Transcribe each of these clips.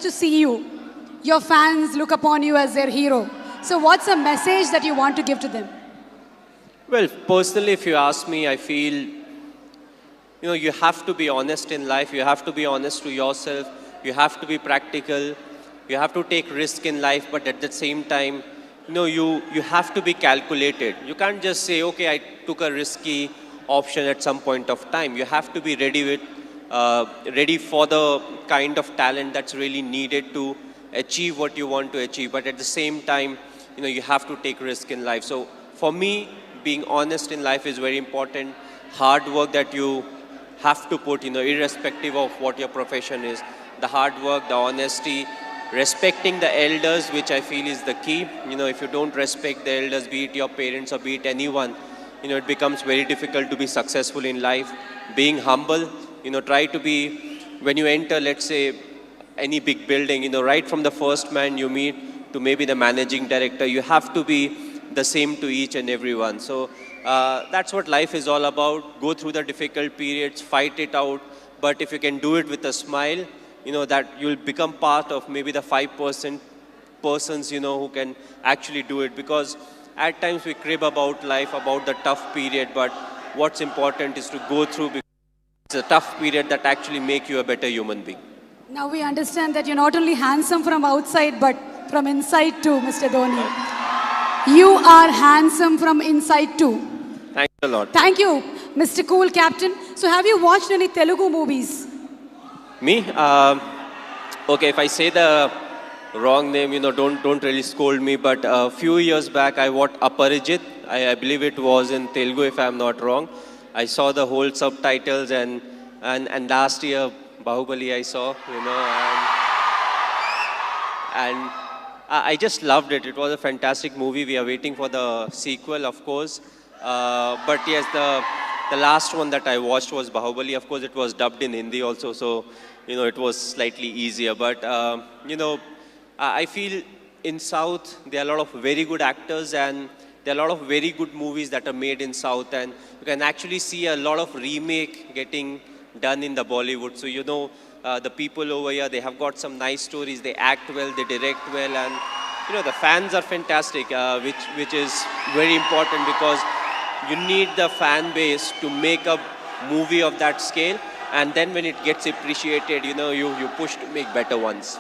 to see you. Your fans look upon you as their hero. So what's a message that you want to give to them? Well, personally, if you ask me, I feel, you have to be honest in life. You have to be honest to yourself. You have to be practical. You have to take risk in life, but at the same time, you have to be calculated. You can't just say, okay, I took a risky option at some point of time. You have to be ready for the kind of talent that's really needed to achieve what you want to achieve. But at the same time, you have to take risk in life. So for me, being honest in life is very important. Hard work that you have to put, irrespective of what your profession is. The hard work, the honesty, respecting the elders, which I feel is the key. If you don't respect the elders, be it your parents or be it anyone, it becomes very difficult to be successful in life. Being humble, try to be, when you enter, let's say, any big building, right from the first man you meet to maybe the managing director, you have to be the same to each and everyone. So that's what life is all about. Go through the difficult periods, fight it out. But if you can do it with a smile, that you'll become part of maybe the 5% persons, who can actually do it. Because at times we crib about life, about the tough period, but what's important is to go through, because it's a tough period that actually make you a better human being. Now we understand that you're not only handsome from outside, but from inside too, Mr. Dhoni. You are handsome from inside too. Thanks a lot. Thank you, Mr. Cool Captain. So have you watched any Telugu movies? Me? Okay, if I say the wrong name, don't really scold me. But a few years back, I watched Aparijit. I believe it was in Telugu, if I'm not wrong. I saw the whole subtitles, and last year, Bahubali I saw, and I just loved it. It was a fantastic movie. We are waiting for the sequel, of course. But yes, the last one that I watched was Bahubali. Of course, it was dubbed in Hindi also, so it was slightly easier. But I feel in South there are a lot of very good actors, and there are a lot of very good movies that are made in South, and you can actually see a lot of remake getting done in the Bollywood. So the people over here, they have got some nice stories. They act well, they direct well, and the fans are fantastic, which is very important, because you need the fan base to make a movie of that scale, and then when it gets appreciated, you push to make better ones.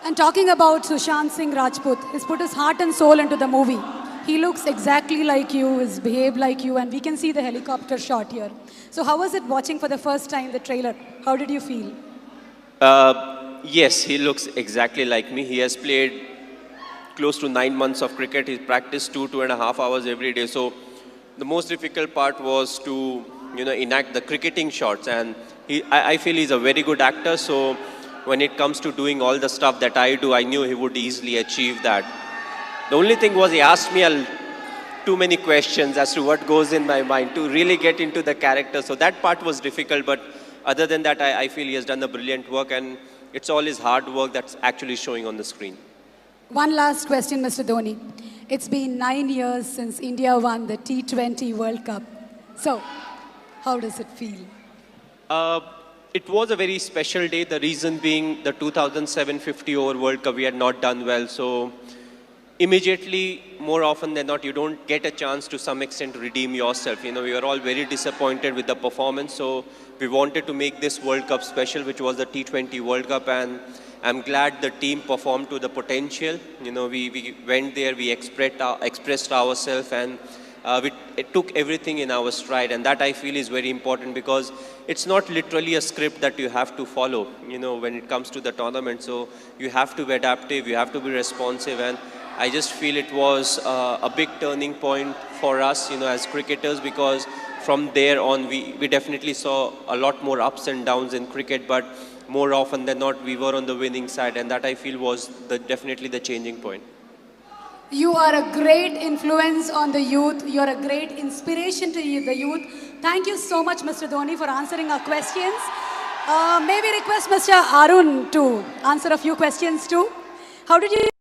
And talking about Sushant Singh Rajput, he's put his heart and soul into the movie. He looks exactly like you, he's behaved like you, and we can see the helicopter shot here. So how was it watching for the first time the trailer? How did you feel? Yes, he looks exactly like me. He has played close to 9 months of cricket. He's practiced 2.5 hours every day. So the most difficult part was to, enact the cricketing shots. And I feel he's a very good actor. So when it comes to doing all the stuff that I do, I knew he would easily achieve that. The only thing was he asked me too many questions as to what goes in my mind to really get into the character. So that part was difficult, but other than that, I feel he has done a brilliant work, and it's all his hard work that's actually showing on the screen. One last question, Mr. Dhoni. It's been 9 years since India won the T20 World Cup. So, how does it feel? It was a very special day, the reason being the 2007 50-over World Cup, we had not done well. So immediately, more often than not, you don't get a chance to some extent to redeem yourself. We were all very disappointed with the performance. So we wanted to make this World Cup special, which was the T20 World Cup. And I'm glad the team performed to the potential. We went there, we expressed ourselves, and it took everything in our stride. And that I feel is very important, because it's not literally a script that you have to follow, when it comes to the tournament. So you have to be adaptive, you have to be responsive. And I just feel it was a big turning point for us, as cricketers, because from there on, we definitely saw a lot more ups and downs in cricket, but more often than not, we were on the winning side, and that I feel was definitely the changing point. You are a great influence on the youth. You are a great inspiration to the youth. Thank you so much, Mr. Dhoni, for answering our questions. May we request Mr. Arun to answer a few questions too? How did you